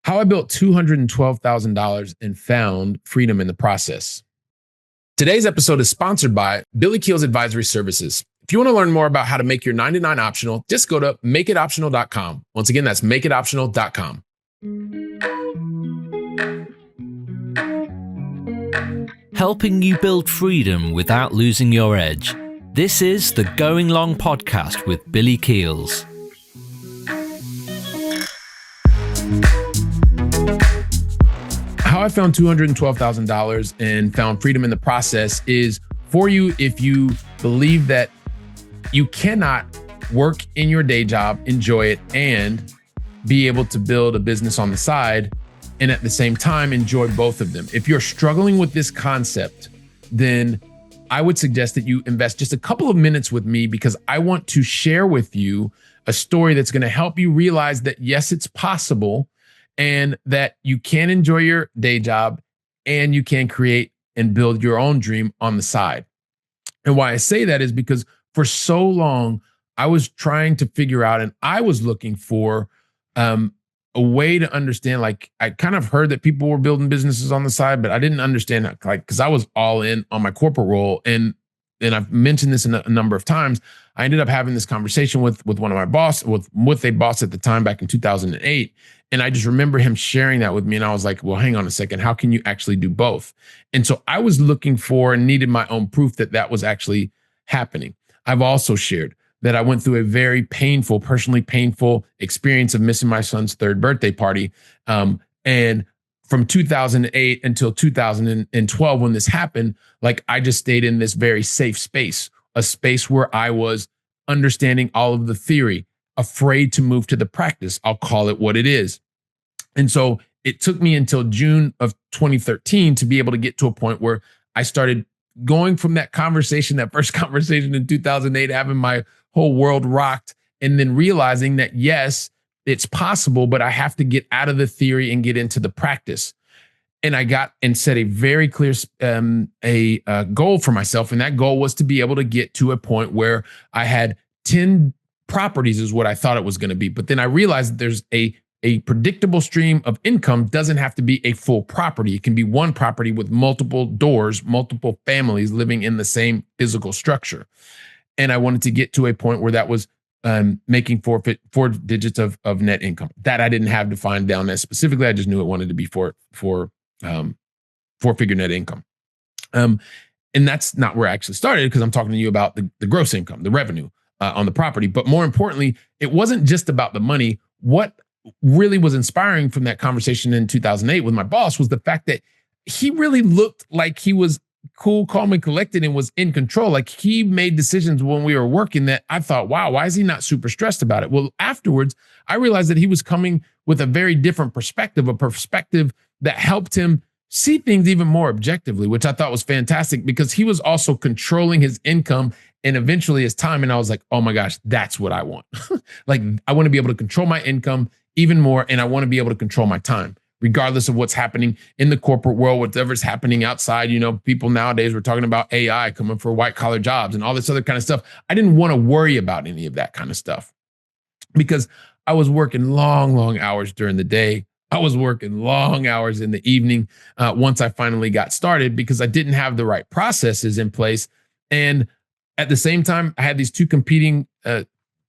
How I built $212,000 and found freedom in the process. Today's episode is sponsored by Billy Keels Advisory Services. If you want to learn more about how to make your 99 optional, just go to makeitoptional.com. Once again, that's makeitoptional.com. Helping you build freedom without losing your edge. This is the Going Long podcast with Billy Keels. How I found $212,000 and found freedom in the process is for you if you believe that you cannot work in your day job, enjoy it, and be able to build a business on the side and at the same time enjoy both of them. If you're struggling with this concept, then I would suggest that you invest just a couple of minutes with me because I want to share with you a story that's going to help you realize that yes, it's possible and that you can enjoy your day job and you can create and build your own dream on the side. And why I say that is because for so long, I was trying to figure out and I was looking for a way to understand, like I kind of heard that people were building businesses on the side, but I didn't understand that, like, because I was all in on my corporate role. And I've mentioned this a number of times. I ended up having this conversation with one of my boss, with a boss at the time back in 2008. And I just remember him sharing that with me. And I was like, well, hang on a second. How can you actually do both? And so I was looking for and needed my own proof that that was actually happening. I've also shared that I went through a very painful, personally painful experience of missing my son's third birthday party. And from 2008 until 2012, when this happened, like I just stayed in this very safe space, a space where I was understanding all of the theory, afraid to move to the practice. I'll call it what it is. And so it took me until June of 2013 to be able to get to a point where I started going from that conversation, that first conversation in 2008, having my whole world rocked, and then realizing that, yes, it's possible, but I have to get out of the theory and get into the practice. And I got and set a very clear goal for myself. And that goal was to be able to get to a point where I had 10 properties is what I thought it was going to be. But then I realized that there's a predictable stream of income doesn't have to be a full property. It can be one property with multiple doors, multiple families living in the same physical structure. And I wanted to get to a point where that was making four digits of net income. That I didn't have defined down as specifically. I just knew it wanted to be four-figure net income. And that's not where I actually started because I'm talking to you about the gross income, the revenue on the property. But more importantly, it wasn't just about the money. What really was inspiring from that conversation in 2008 with my boss was the fact that he really looked like he was cool, calm, and collected and was in control. Like he made decisions when we were working that I thought, wow, why is he not super stressed about it? Well, afterwards, I realized that he was coming with a very different perspective, a perspective that helped him see things even more objectively, which I thought was fantastic because he was also controlling his income and eventually his time. And I was like, oh my gosh, that's what I want. Like I want to be able to control my income even more. And I want to be able to control my time, regardless of what's happening in the corporate world, whatever's happening outside. You know, people nowadays were talking about AI coming for white collar jobs and all this other kind of stuff. I didn't want to worry about any of that kind of stuff because I was working long hours during the day. I was working long hours in the evening once I finally got started because I didn't have the right processes in place. And at the same time, I had these two competing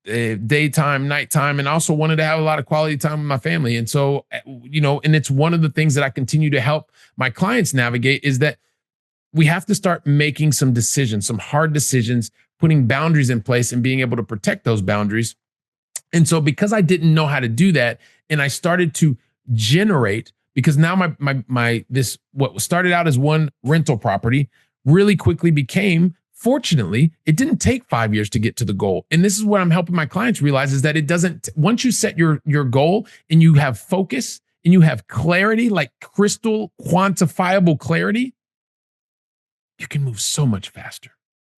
daytime, nighttime, and also wanted to have a lot of quality time with my family. And so, you know, and it's one of the things that I continue to help my clients navigate is that we have to start making some decisions, some hard decisions, putting boundaries in place and being able to protect those boundaries. And so because I didn't know how to do that, and I started to generate, because now my this what started out as one rental property really quickly became, fortunately, it didn't take 5 years to get to the goal. And this is what I'm helping my clients realize is that it doesn't, once you set your goal and you have focus and you have clarity, like crystal quantifiable clarity, you can move so much faster.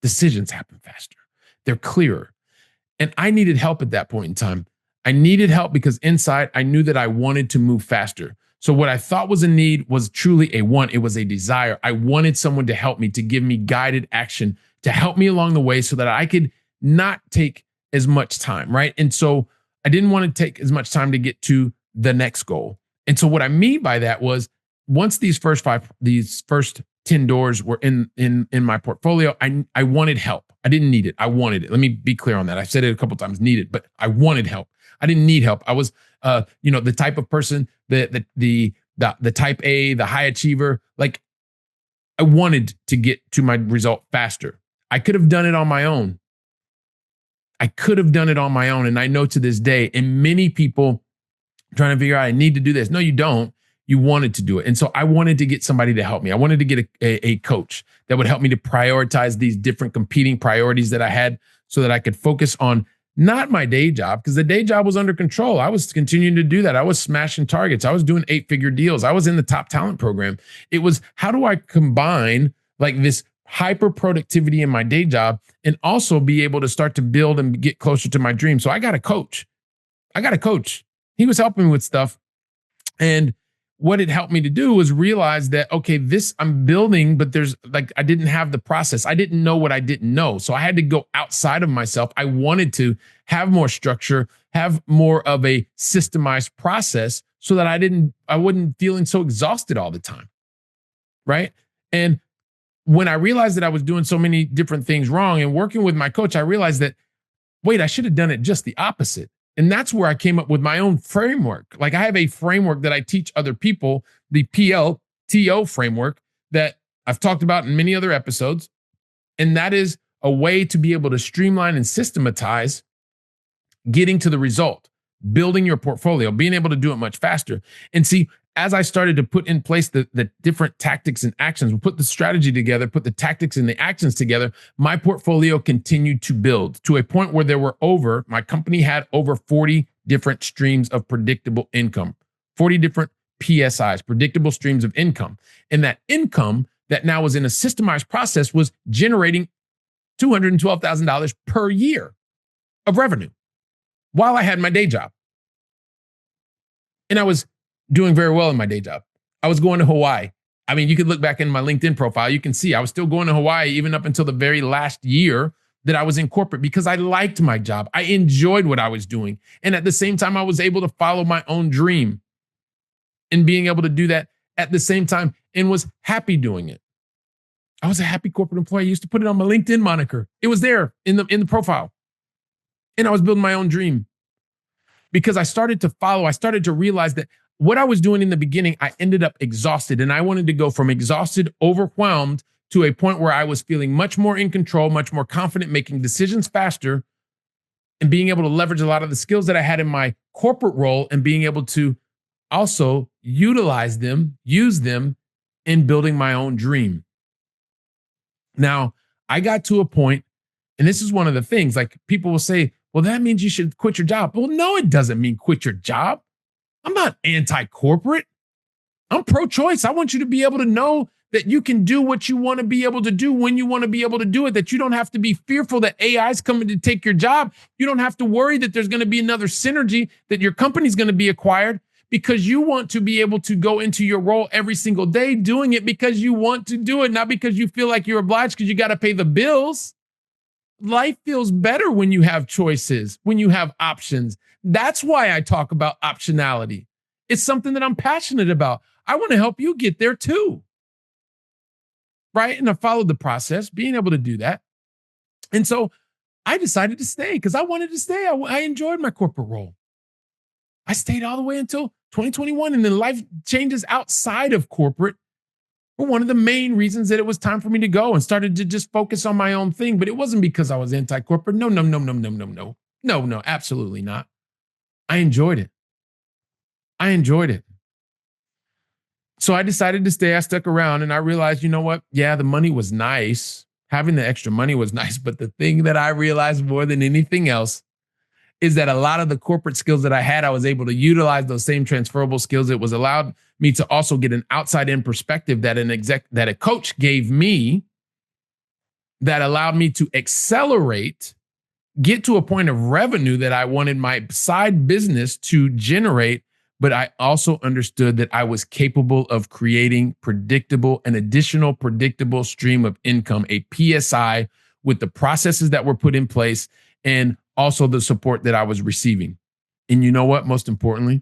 Decisions happen faster. They're clearer. And I needed help at that point in time. I needed help because inside I knew that I wanted to move faster. So what I thought was a need was truly a want. It was a desire. I wanted someone to help me, to give me guided action, to help me along the way so that I could not take as much time, right? And so I didn't want to take as much time to get to the next goal. And so what I mean by that was once these first 10 doors were in my portfolio, I wanted help. I didn't need it. I wanted it. Let me be clear on that. I've said it a couple of times, needed, but I wanted help. I didn't need help. I was the type of person, the type A, the high achiever. Like I wanted to get to my result faster. I could have done it on my own. And I know to this day, and many people trying to figure out, I need to do this. No, you don't. You wanted to do it. And so I wanted to get somebody to help me. I wanted to get a coach that would help me to prioritize these different competing priorities that I had so that I could focus on not my day job, because the day job was under control. I was continuing to do that. I was smashing targets. I was doing 8-figure deals. I was in the top talent program. It was, how do I combine like this hyper productivity in my day job and also be able to start to build and get closer to my dream? So I got a coach. He was helping me with stuff. And what it helped me to do was realize that, okay, this I'm building, but there's like, I didn't have the process. I didn't know what I didn't know. So I had to go outside of myself. I wanted to have more structure, have more of a systemized process so that I wouldn't feeling so exhausted all the time. Right. And when I realized that I was doing so many different things wrong and working with my coach, I realized that, wait, I should have done it just the opposite. And that's where I came up with my own framework. Like I have a framework that I teach other people, the PLTO framework that I've talked about in many other episodes. And that is a way to be able to streamline and systematize getting to the result, building your portfolio, being able to do it much faster. And see, as I started to put in place the different tactics and actions, put the strategy together, put the tactics and the actions together, my portfolio continued to build to a point where my company had over 40 different streams of predictable income, 40 different PSIs, predictable streams of income. And that income that now was in a systemized process was generating $212,000 per year of revenue while I had my day job. And I was doing very well in my day job. I was going to Hawaii. I mean, you could look back in my LinkedIn profile. You can see I was still going to Hawaii even up until the very last year that I was in corporate because I liked my job. I enjoyed what I was doing. And at the same time, I was able to follow my own dream and being able to do that at the same time and was happy doing it. I was a happy corporate employee. I used to put it on my LinkedIn moniker. It was there in the profile. And I was building my own dream because I started to realize that what I was doing in the beginning, I ended up exhausted, and I wanted to go from exhausted, overwhelmed to a point where I was feeling much more in control, much more confident, making decisions faster, and being able to leverage a lot of the skills that I had in my corporate role and being able to also utilize them, use them in building my own dream. Now, I got to a point, and this is one of the things, like people will say, well, that means you should quit your job. Well, no, it doesn't mean quit your job. I'm not anti-corporate. I'm pro-choice. I want you to be able to know that you can do what you want to be able to do when you want to be able to do it, that you don't have to be fearful that AI is coming to take your job. You don't have to worry that there's going to be another synergy, that your company's going to be acquired, because you want to be able to go into your role every single day doing it because you want to do it, not because you feel like you're obliged because you got to pay the bills. Life feels better when you have choices, when you have options. That's why I talk about optionality. It's something that I'm passionate about. I want to help you get there too. Right? And I followed the process, being able to do that. And so I decided to stay because I wanted to stay. I enjoyed my corporate role. I stayed all the way until 2021. And then life changes outside of corporate were one of the main reasons that it was time for me to go and started to just focus on my own thing. But it wasn't because I was anti-corporate. No, absolutely not. I enjoyed it. So I decided to stay. I stuck around and I realized, you know what? Yeah, the money was nice. Having the extra money was nice. But the thing that I realized more than anything else is that a lot of the corporate skills that I had, I was able to utilize those same transferable skills. It was allowed me to also get an outside in perspective that that a coach gave me that allowed me to accelerate, get to a point of revenue that I wanted my side business to generate. But I also understood that I was capable of creating an additional predictable stream of income, a PSI, with the processes that were put in place and also the support that I was receiving. And you know what? Most importantly,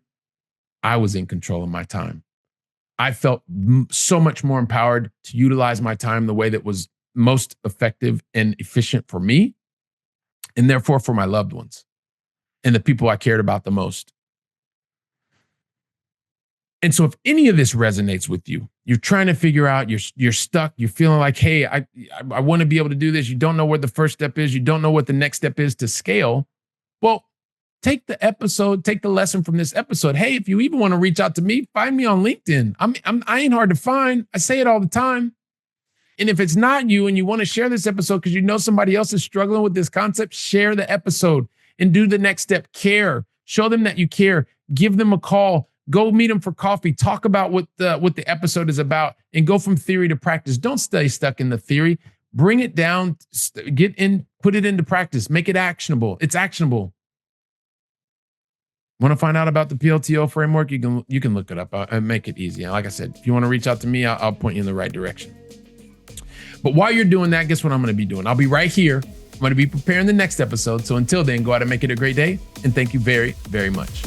I was in control of my time. I felt so much more empowered to utilize my time the way that was most effective and efficient for me, and therefore for my loved ones and the people I cared about the most. And so if any of this resonates with you, you're trying to figure out, you're stuck, you're feeling like, hey, I want to be able to do this. You don't know where the first step is. You don't know what the next step is to scale. Well, take the lesson from this episode. Hey, if you even want to reach out to me, find me on LinkedIn. I ain't hard to find. I say it all the time. And if it's not you and you want to share this episode because you know somebody else is struggling with this concept, share the episode and do the next step. Care. Show them that you care. Give them a call. Go meet them for coffee. Talk about what the episode is about and go from theory to practice. Don't stay stuck in the theory. Bring it down, put it into practice. Make it actionable. It's actionable. Want to find out about the PLTO framework? You can look it up. I'll make it easy. Like I said, if you want to reach out to me, I'll point you in the right direction. But while you're doing that, guess what I'm going to be doing? I'll be right here. I'm going to be preparing the next episode. So until then, go out and make it a great day. And thank you very, very much.